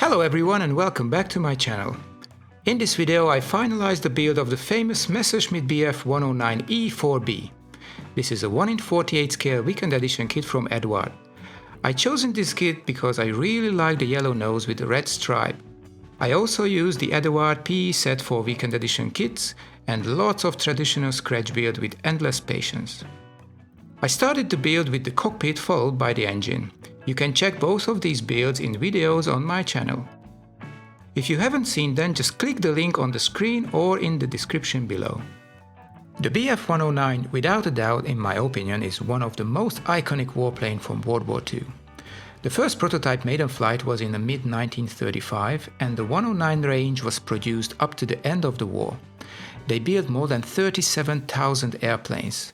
Hello everyone and welcome back to my channel. In this video I finalized the build of the famous Messerschmitt Bf109 E-4B. This is a 1 in 48 scale weekend edition kit from Eduard. I chosen this kit because I really like the yellow nose with the red stripe. I also used the Eduard PE set for weekend edition kits and lots of traditional scratch build with endless patience. I started the build with the cockpit followed by the engine. You can check both of these builds in videos on my channel. If you haven't seen them, just click the link on the screen or in the description below. The Bf109, without a doubt in my opinion, is one of the most iconic warplane from World War II. The first prototype maiden flight was in the mid-1935 and the 109 range was produced up to the end of the war. They built more than 37,000 airplanes.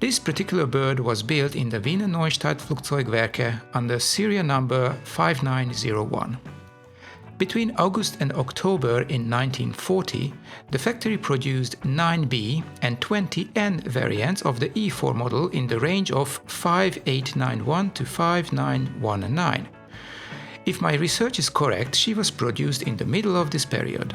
This particular bird was built in the Wiener Neustadt Flugzeugwerke under serial number 5901. Between August and October in 1940, the factory produced 9B and 20N variants of the E4 model in the range of 5891 to 5919. If my research is correct, she was produced in the middle of this period.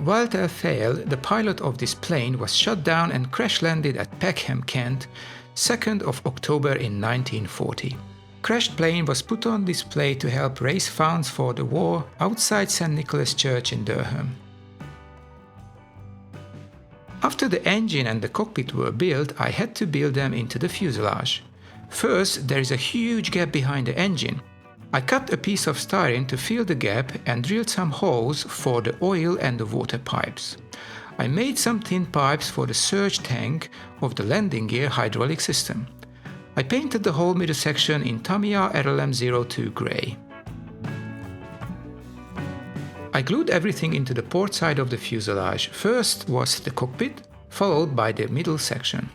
Without fail, the pilot of this plane was shot down and crash-landed at Peckham, Kent, 2nd of October in 1940. Crashed plane was put on display to help raise funds for the war outside St. Nicholas Church in Durham. After the engine and the cockpit were built, I had to build them into the fuselage. First, there is a huge gap behind the engine. I cut a piece of styrene to fill the gap and drilled some holes for the oil and the water pipes. I made some thin pipes for the surge tank of the landing gear hydraulic system. I painted the whole middle section in Tamiya RLM02 grey. I glued everything into the port side of the fuselage. First was the cockpit, followed by the middle section.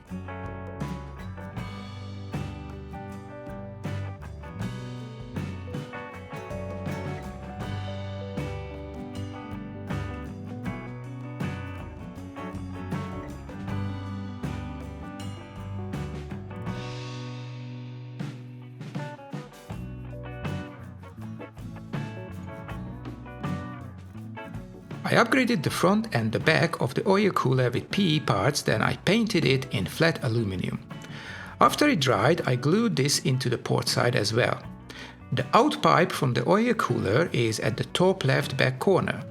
I upgraded the front and the back of the oil cooler with PE parts, then I painted it in flat aluminum. After it dried, I glued this into the port side as well. The out pipe from the oil cooler is at the top left back corner.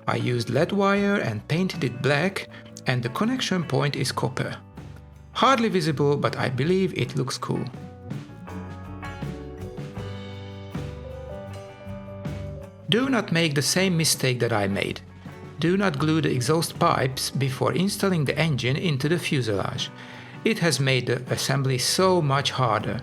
I used lead wire and painted it black, and the connection point is copper. Hardly visible, but I believe it looks cool. Do not make the same mistake that I made. Do not glue the exhaust pipes before installing the engine into the fuselage. It has made the assembly so much harder.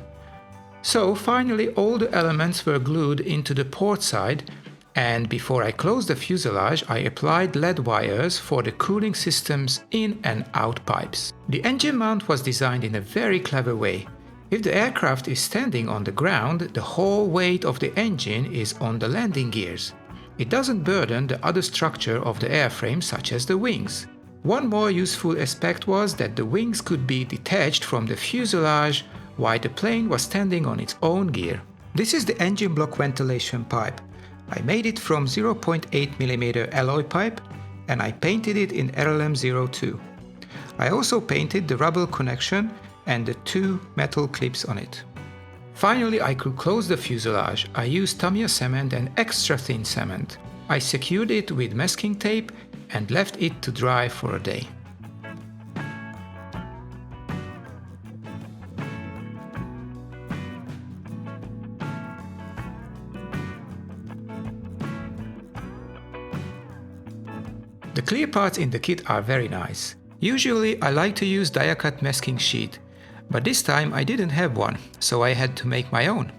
So finally all the elements were glued into the port side, and before I closed the fuselage I applied lead wires for the cooling system's in and out pipes. The engine mount was designed in a very clever way. If the aircraft is standing on the ground, the whole weight of the engine is on the landing gears. It doesn't burden the other structure of the airframe, such as the wings. One more useful aspect was that the wings could be detached from the fuselage while the plane was standing on its own gear. This is the engine block ventilation pipe. I made it from 0.8 mm alloy pipe and I painted it in RLM02. I also painted the rubber connection and the two metal clips on it. Finally, I could close the fuselage. I used Tamiya cement and extra thin cement. I secured it with masking tape and left it to dry for a day. The clear parts in the kit are very nice. Usually I like to use die-cut masking sheet, but this time I didn't have one, so I had to make my own.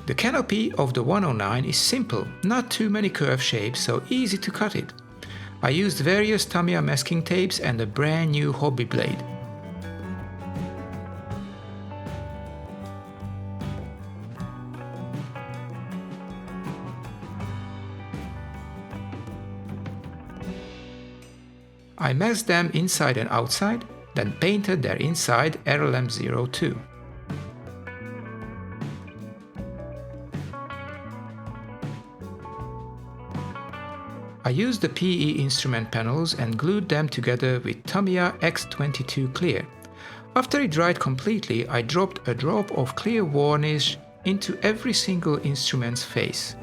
The canopy of the 109 is simple, not too many curved shapes, so easy to cut it. I used various Tamiya masking tapes and a brand new hobby blade. I masked them inside and outside, then painted their inside RLM02. I used the PE instrument panels and glued them together with Tamiya X22 clear. After it dried completely, I dropped a drop of clear varnish into every single instrument's face.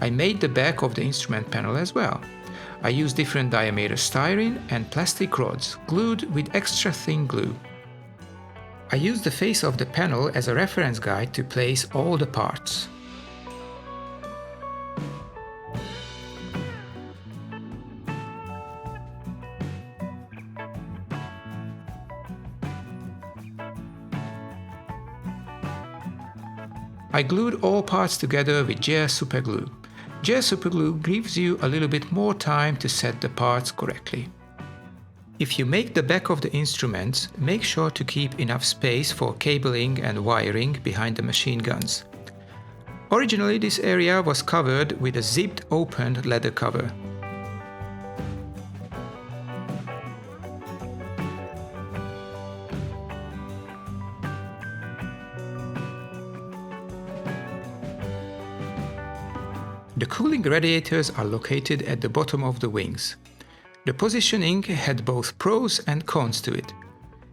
I made the back of the instrument panel as well. I used different diameter styrene and plastic rods, glued with extra thin glue. I used the face of the panel as a reference guide to place all the parts. I glued all parts together with gel superglue. Gel superglue gives you a little bit more time to set the parts correctly. If you make the back of the instruments, make sure to keep enough space for cabling and wiring behind the machine guns. Originally, this area was covered with a zipped opened leather cover. The cooling radiators are located at the bottom of the wings. The positioning had both pros and cons to it.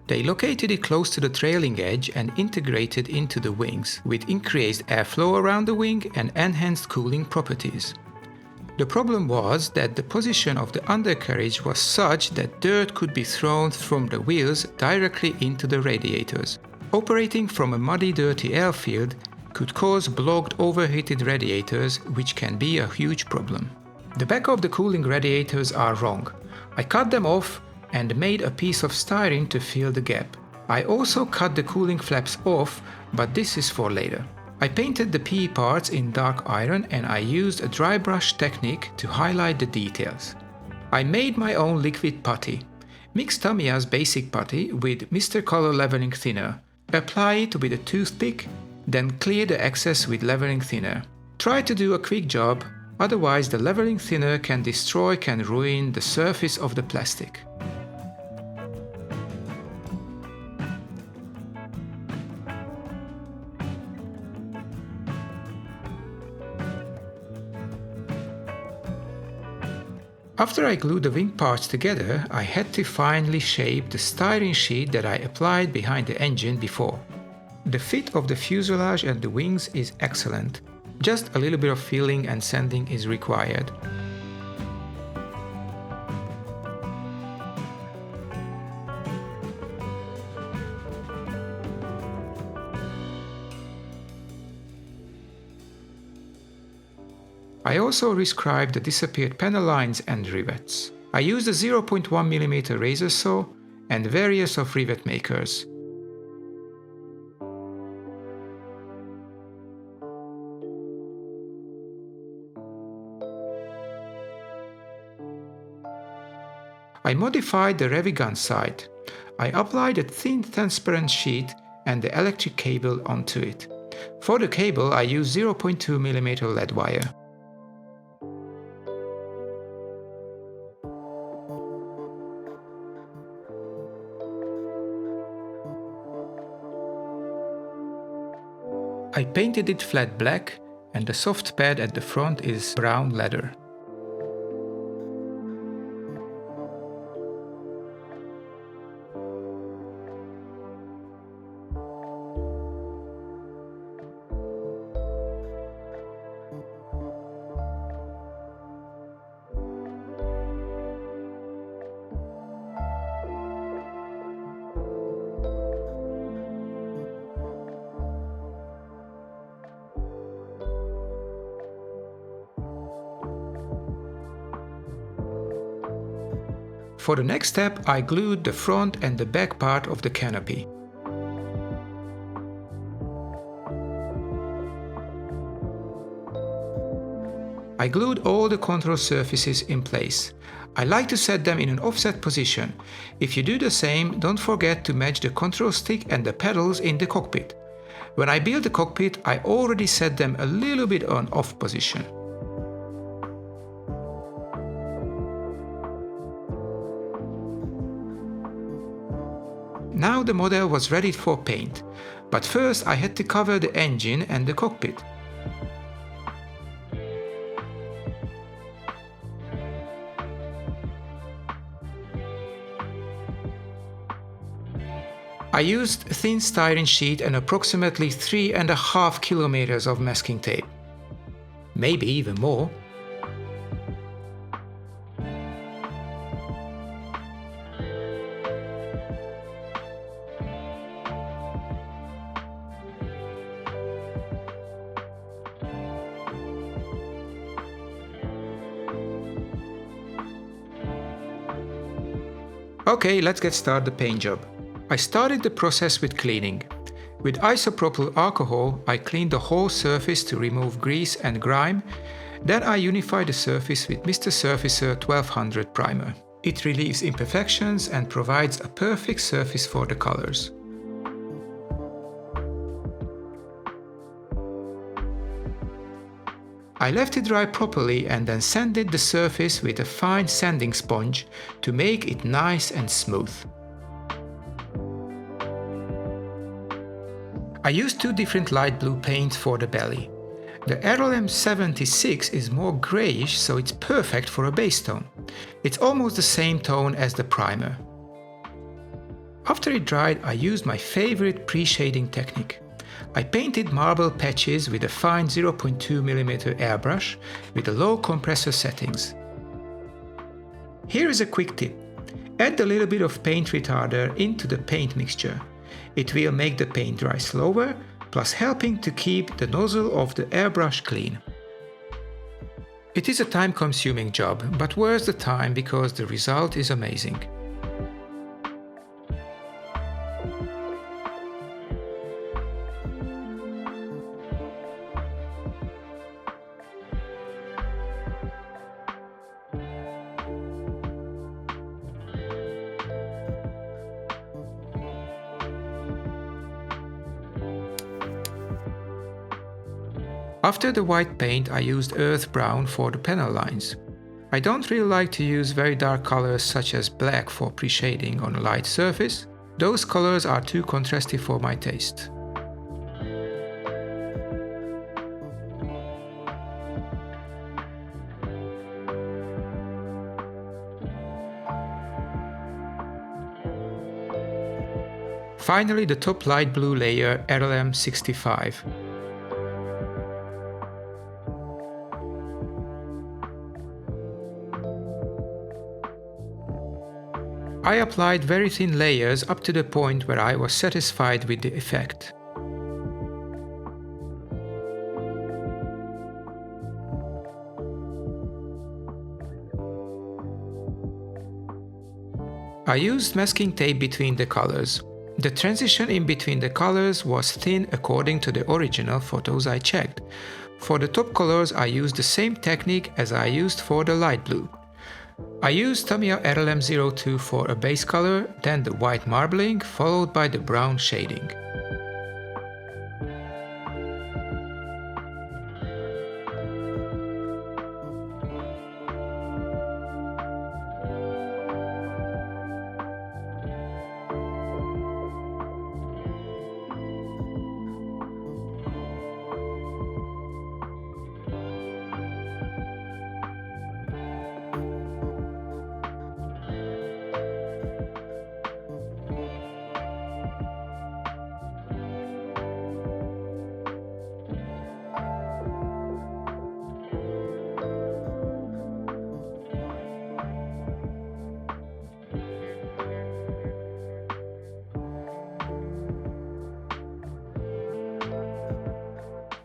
They located it close to the trailing edge and integrated into the wings, with increased airflow around the wing and enhanced cooling properties. The problem was that the position of the undercarriage was such that dirt could be thrown from the wheels directly into the radiators. Operating from a muddy, dirty airfield could cause blocked, overheated radiators, which can be a huge problem. The back of the cooling radiators are wrong. I cut them off and made a piece of styrene to fill the gap. I also cut the cooling flaps off, but this is for later. I painted the PE parts in dark iron and I used a dry brush technique to highlight the details. I made my own liquid putty. Mix Tamiya's basic putty with Mr. Color leveling thinner. Apply it with a toothpick, then clear the excess with leveling thinner. Try to do a quick job, otherwise the leveling thinner can ruin the surface of the plastic. After I glued the wing parts together, I had to finely shape the styrene sheet that I applied behind the engine before. The fit of the fuselage and the wings is excellent. Just a little bit of filling and sanding is required. I also rescribed the disappeared panel lines and rivets. I used a 0.1 mm razor saw and various of rivet makers. I modified the revigun side. I applied a thin transparent sheet and the electric cable onto it. For the cable I used 0.2 mm lead wire. I painted it flat black and the soft pad at the front is brown leather. For the next step, I glued the front and the back part of the canopy. I glued all the control surfaces in place. I like to set them in an offset position. If you do the same, don't forget to match the control stick and the pedals in the cockpit. When I built the cockpit, I already set them a little bit on off position. Now the model was ready for paint, but first I had to cover the engine and the cockpit. I used a thin styrene sheet and approximately 3.5 kilometers of masking tape. Maybe even more. Okay, let's get started the paint job. I started the process with cleaning. With isopropyl alcohol, I cleaned the whole surface to remove grease and grime. Then I unified the surface with Mr. Surfacer 1200 primer. It relieves imperfections and provides a perfect surface for the colors. I left it dry properly and then sanded the surface with a fine sanding sponge to make it nice and smooth. I used two different light blue paints for the belly. The RLM76 is more greyish, so it's perfect for a base tone. It's almost the same tone as the primer. After it dried, I used my favorite pre-shading technique. I painted marble patches with a fine 0.2mm airbrush with a low compressor settings. Here is a quick tip. Add a little bit of paint retarder into the paint mixture. It will make the paint dry slower, plus helping to keep the nozzle of the airbrush clean. It is a time-consuming job, but worth the time because the result is amazing. After the white paint, I used earth brown for the panel lines. I don't really like to use very dark colors such as black for pre-shading on a light surface. Those colors are too contrasty for my taste. Finally, the top light blue layer RLM65. I applied very thin layers up to the point where I was satisfied with the effect. I used masking tape between the colors. The transition in between the colors was thin according to the original photos I checked. For the top colors I used the same technique as I used for the light blue. I used Tamiya RLM02 for a base color, then the white marbling, followed by the brown shading.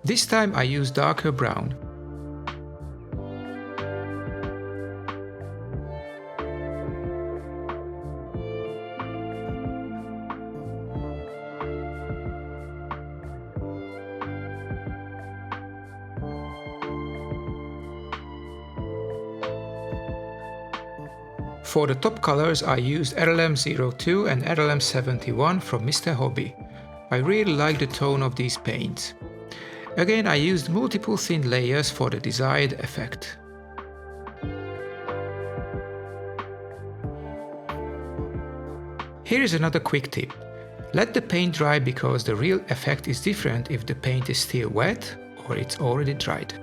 This time I used darker brown. For the top colors I used RLM02 and RLM71 from Mr. Hobby. I really like the tone of these paints. Again, I used multiple thin layers for the desired effect. Here is another quick tip. Let the paint dry because the real effect is different if the paint is still wet or it's already dried.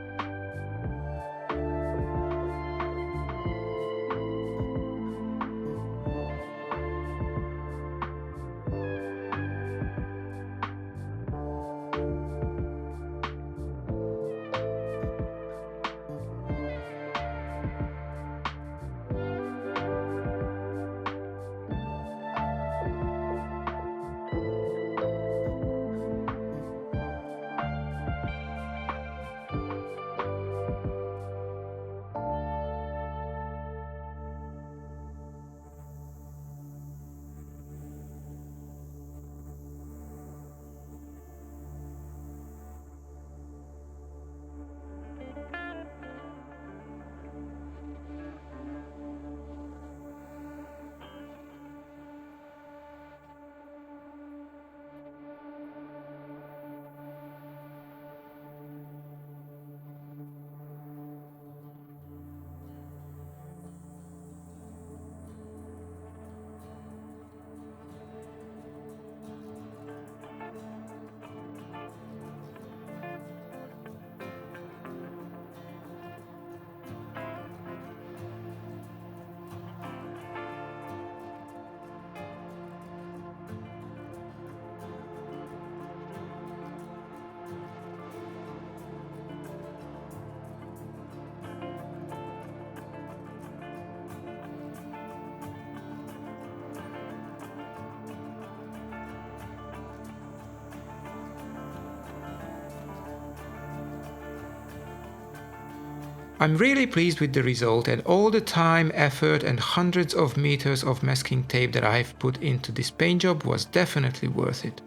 I'm really pleased with the result, and all the time, effort and hundreds of meters of masking tape that I've put into this paint job was definitely worth it.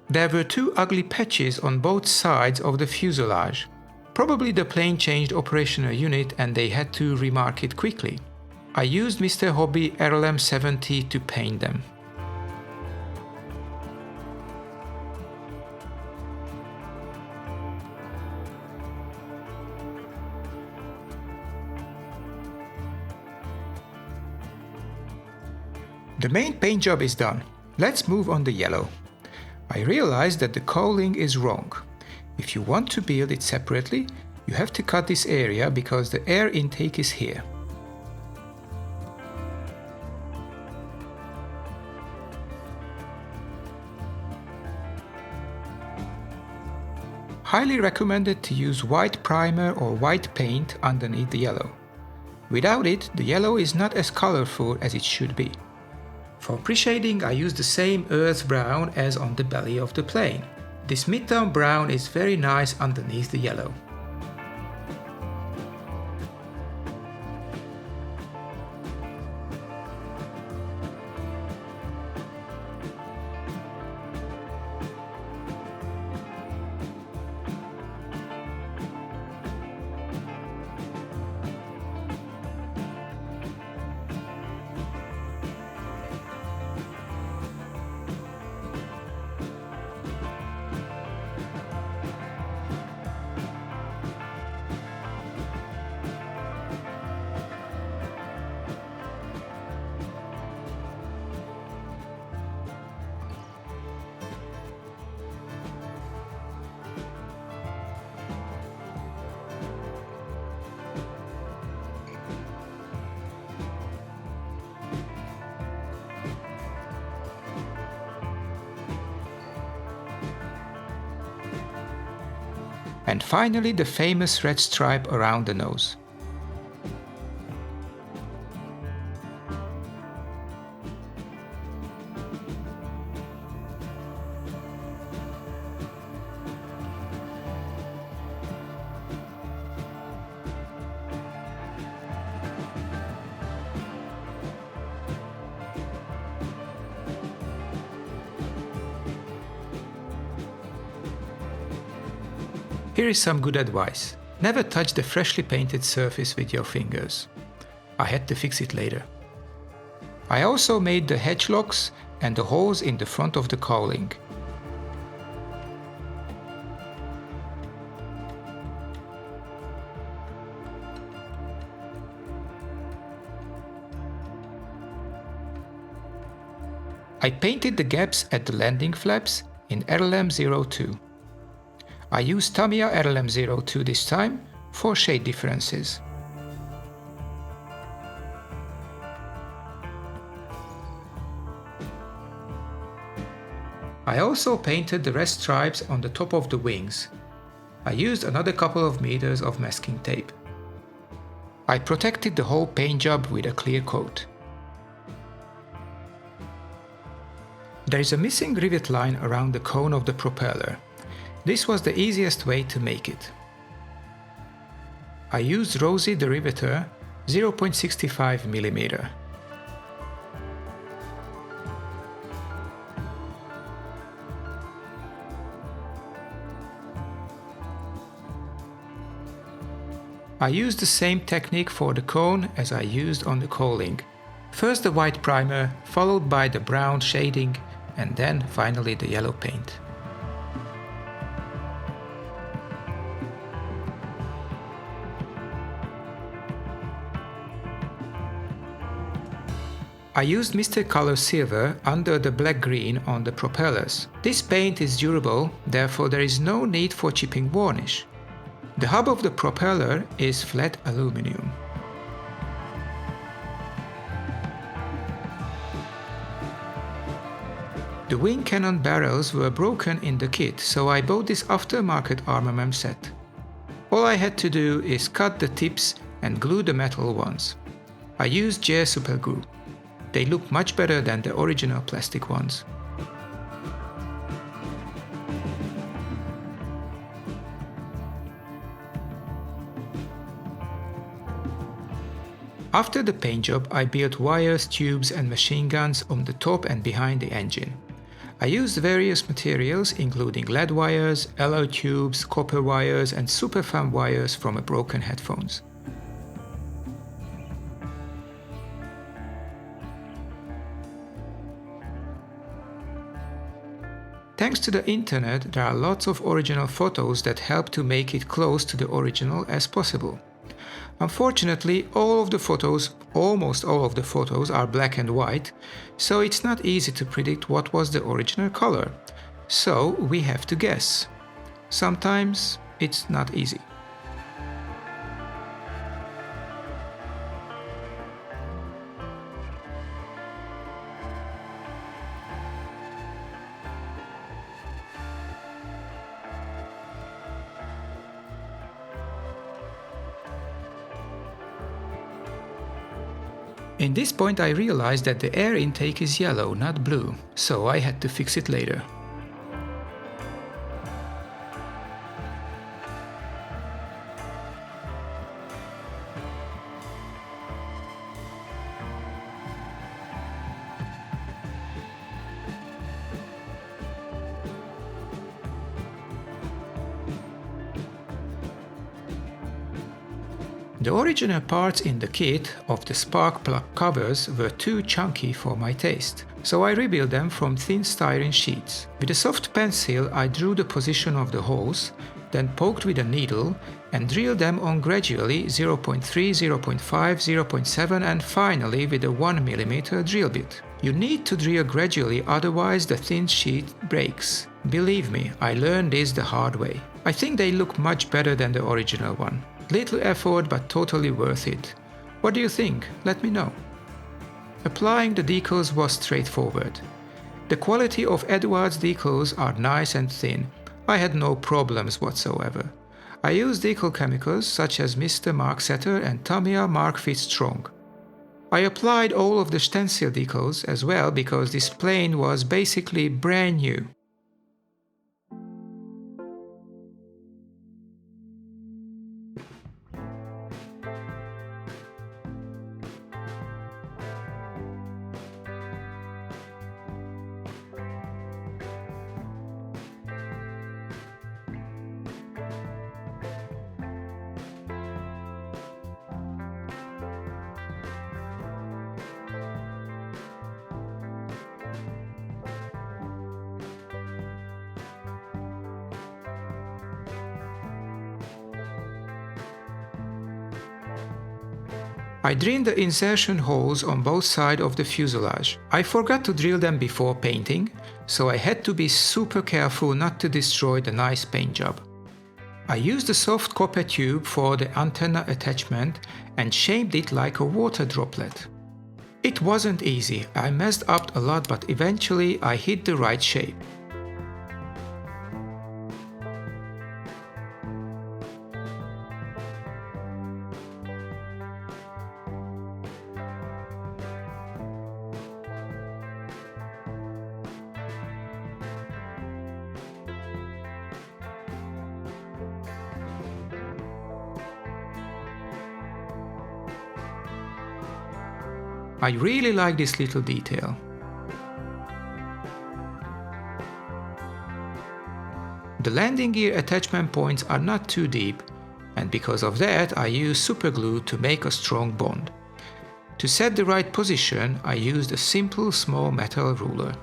There were two ugly patches on both sides of the fuselage. Probably the plane changed operational unit and they had to remark it quickly. I used Mr. Hobby RLM 70 to paint them. The main paint job is done. Let's move on the yellow. I realized that the cowling is wrong. If you want to build it separately, you have to cut this area because the air intake is here. Highly recommended to use white primer or white paint underneath the yellow. Without it, the yellow is not as colorful as it should be. For pre-shading, I use the same earth brown as on the belly of the plane. This mid-tone brown is very nice underneath the yellow. And finally, the famous red stripe around the nose. Here is some good advice. Never touch the freshly painted surface with your fingers. I had to fix it later. I also made the hedge locks and the holes in the front of the cowling. I painted the gaps at the landing flaps in RLM02. I used Tamiya RLM02 this time for shade differences. I also painted the rest stripes on the top of the wings. I used another couple of meters of masking tape. I protected the whole paint job with a clear coat. There is a missing rivet line around the cone of the propeller. This was the easiest way to make it. I used Rosie the Riveter 0.65 mm. I used the same technique for the cone as I used on the cowling. First the white primer, followed by the brown shading, and then finally the yellow paint. I used Mr. Color Silver under the black-green on the propellers. This paint is durable, therefore there is no need for chipping varnish. The hub of the propeller is flat aluminum. The wing cannon barrels were broken in the kit, so I bought this aftermarket armament set. All I had to do is cut the tips and glue the metal ones. I used J Super Glue. They look much better than the original plastic ones. After the paint job, I built wires, tubes and machine guns on the top and behind the engine. I used various materials including lead wires, alloy tubes, copper wires and superfan wires from broken headphones. Thanks to the internet, there are lots of original photos that help to make it close to the original as possible. Unfortunately, almost all of the photos are black and white, so it's not easy to predict what was the original color. So we have to guess. Sometimes it's not easy. In this point I realized that the air intake is yellow, not blue, so I had to fix it later. The original parts in the kit of the spark plug covers were too chunky for my taste, so I rebuilt them from thin styrene sheets. With a soft pencil I drew the position of the holes, then poked with a needle and drilled them on gradually 0.3, 0.5, 0.7 and finally with a 1 mm drill bit. You need to drill gradually, otherwise the thin sheet breaks. Believe me, I learned this the hard way. I think they look much better than the original one. Little effort but totally worth it. What do you think? Let me know. Applying the decals was straightforward. The quality of Eduard's decals are nice and thin. I had no problems whatsoever. I used decal chemicals such as Mr. Mark Setter and Tamiya Mark Fit Strong. I applied all of the stencil decals as well because this plane was basically brand new. I drilled the insertion holes on both sides of the fuselage. I forgot to drill them before painting, so I had to be super careful not to destroy the nice paint job. I used a soft copper tube for the antenna attachment and shaped it like a water droplet. It wasn't easy, I messed up a lot, but eventually I hit the right shape. I really like this little detail. The landing gear attachment points are not too deep, and because of that I use super glue to make a strong bond. To set the right position, I used a simple small metal ruler.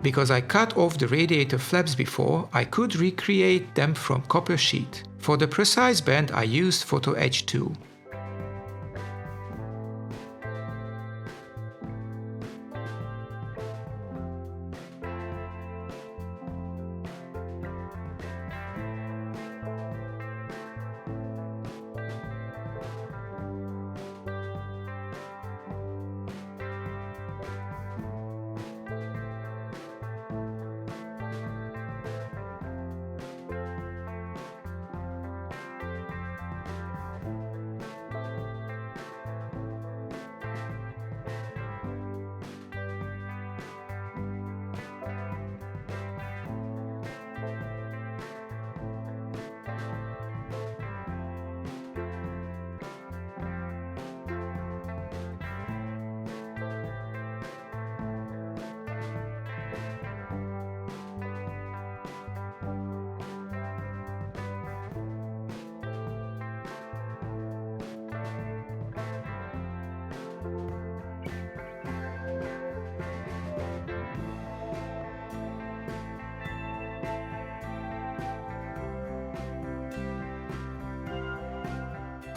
Because I cut off the radiator flaps before, I could recreate them from copper sheet. For the precise bend I used photo etch tool.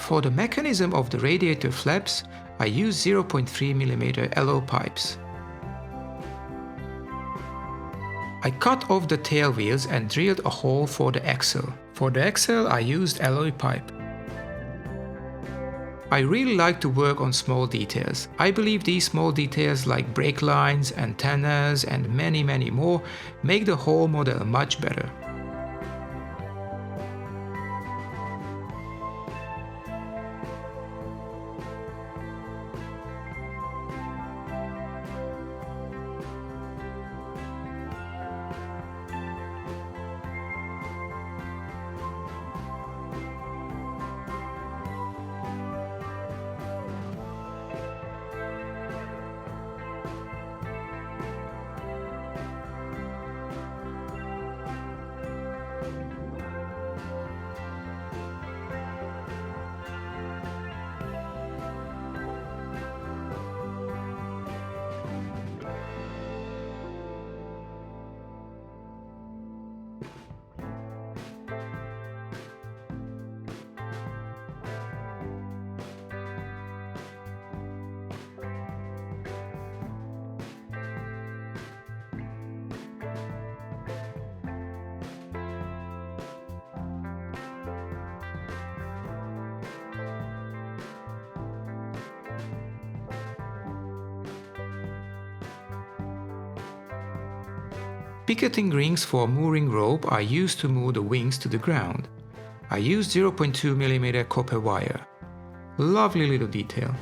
For the mechanism of the radiator flaps, I use 0.3 mm alloy pipes. I cut off the tail wheels and drilled a hole for the axle. For the axle I used alloy pipe. I really like to work on small details. I believe these small details like brake lines, antennas and many more make the whole model much better. Picketing rings for mooring rope are used to moor the wings to the ground. I used 0.2 mm copper wire. Lovely little detail.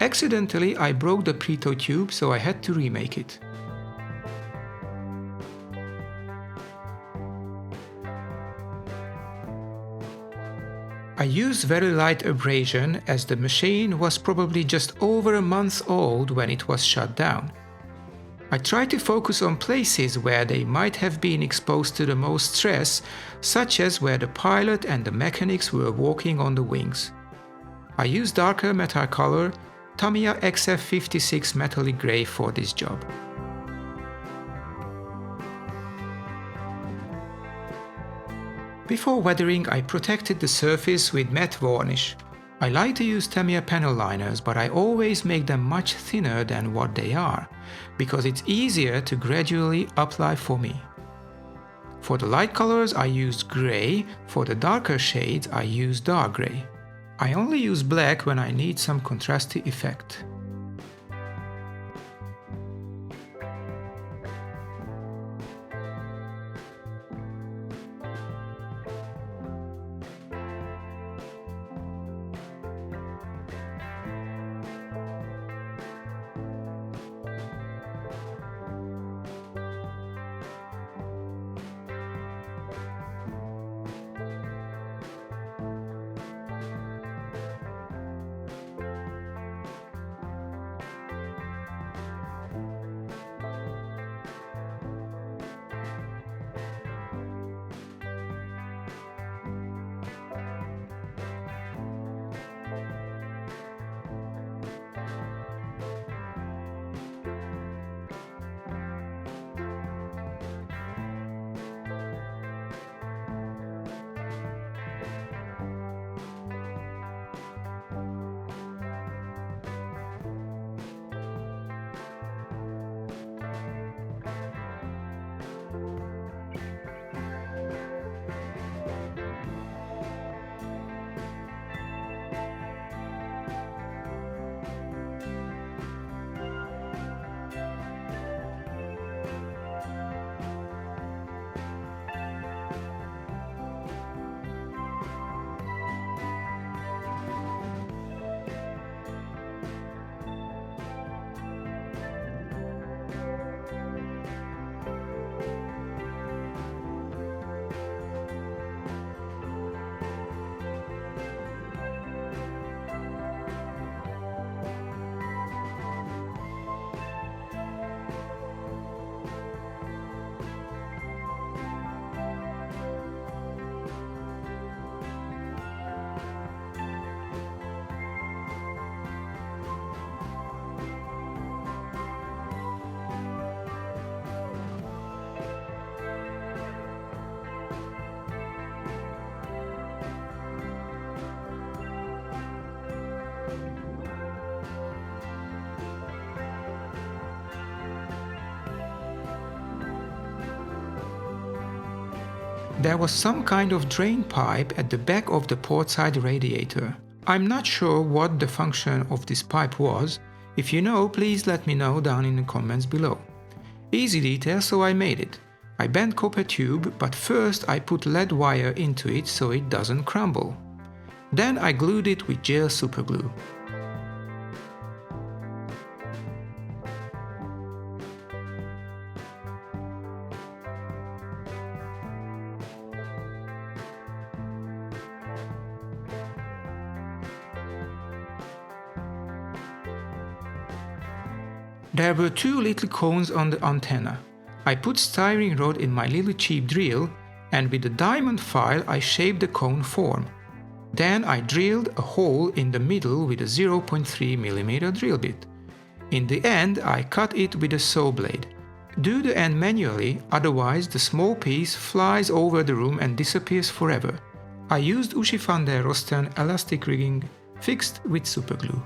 Accidentally, I broke the pitot tube, so I had to remake it. I used very light abrasion as the machine was probably just over a month old when it was shut down. I tried to focus on places where they might have been exposed to the most stress, such as where the pilot and the mechanics were walking on the wings. I used darker metal color Tamiya XF56 metallic grey for this job. Before weathering, I protected the surface with matte varnish. I like to use Tamiya panel liners, but I always make them much thinner than what they are, because it's easier to gradually apply for me. For the light colors I used grey, for the darker shades I used dark grey. I only use black when I need some contrasty effect. There was some kind of drain pipe at the back of the port side radiator. I'm not sure what the function of this pipe was. If you know, please let me know down in the comments below. Easy detail, so I made it. I bent copper tube, but first I put lead wire into it so it doesn't crumble. Then I glued it with gel superglue. There were two little cones on the antenna. I put styrene rod in my little cheap drill, and with a diamond file I shaped the cone form. Then I drilled a hole in the middle with a 0.3 mm drill bit. In the end I cut it with a saw blade. Do the end manually, otherwise the small piece flies over the room and disappears forever. I used Uschi van der Rosten elastic rigging fixed with superglue.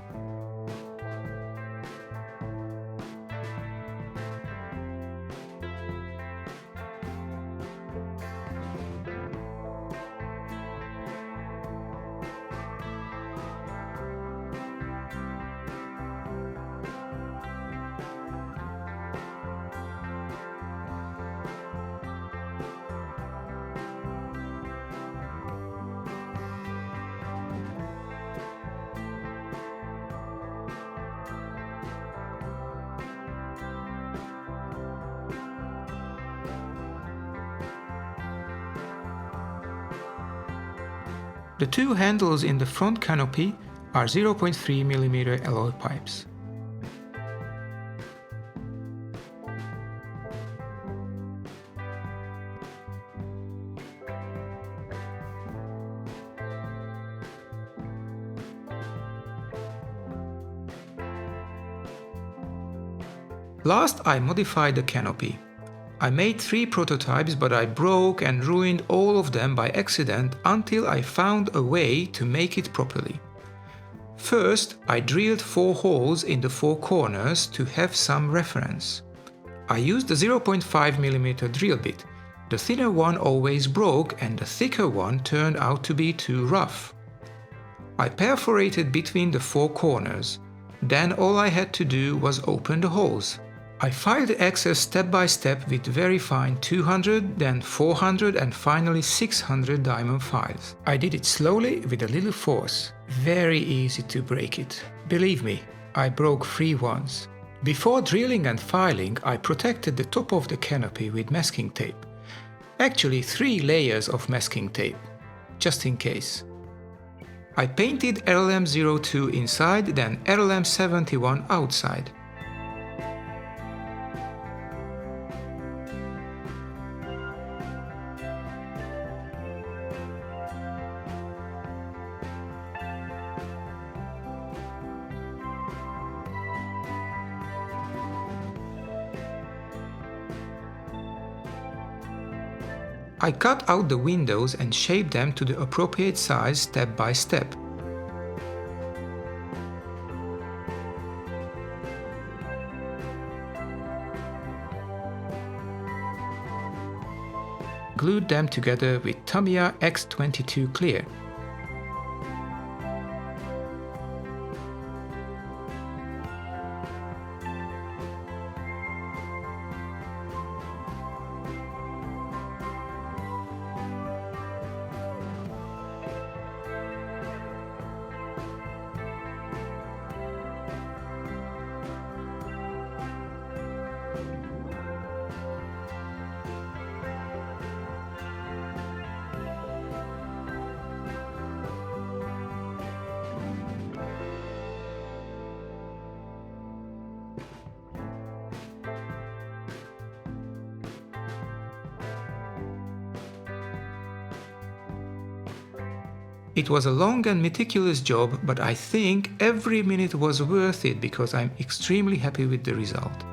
The two handles in the front canopy are 0.3 mm alloy pipes. Last, I modified the canopy. I made 3 prototypes, but I broke and ruined all of them by accident until I found a way to make it properly. First, I drilled 4 holes in the 4 corners to have some reference. I used the 0.5 mm drill bit. The thinner one always broke and the thicker one turned out to be too rough. I perforated between the 4 corners. Then all I had to do was open the holes. I filed the excess step by step with very fine 200, then 400 and finally 600 diamond files. I did it slowly with a little force. Very easy to break it. Believe me, I broke 3 once. Before drilling and filing, I protected the top of the canopy with masking tape. Actually 3 layers of masking tape, just in case. I painted RLM02 inside, then RLM71 outside. I cut out the windows and shaped them to the appropriate size step by step. Glued them together with Tamiya X22 clear. It was a long and meticulous job, but I think every minute was worth it because I'm extremely happy with the result.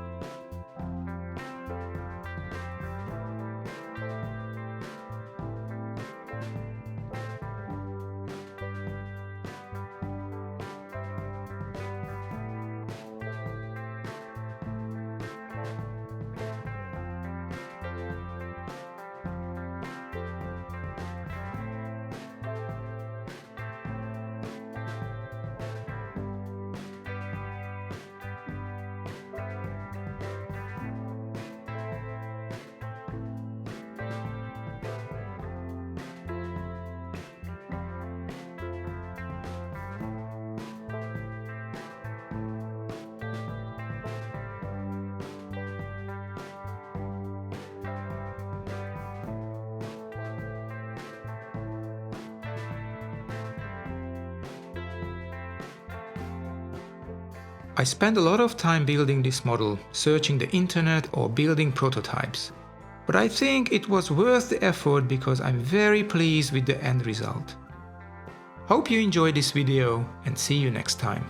I spent a lot of time building this model, searching the internet or building prototypes. But I think it was worth the effort because I'm very pleased with the end result. Hope you enjoyed this video and see you next time.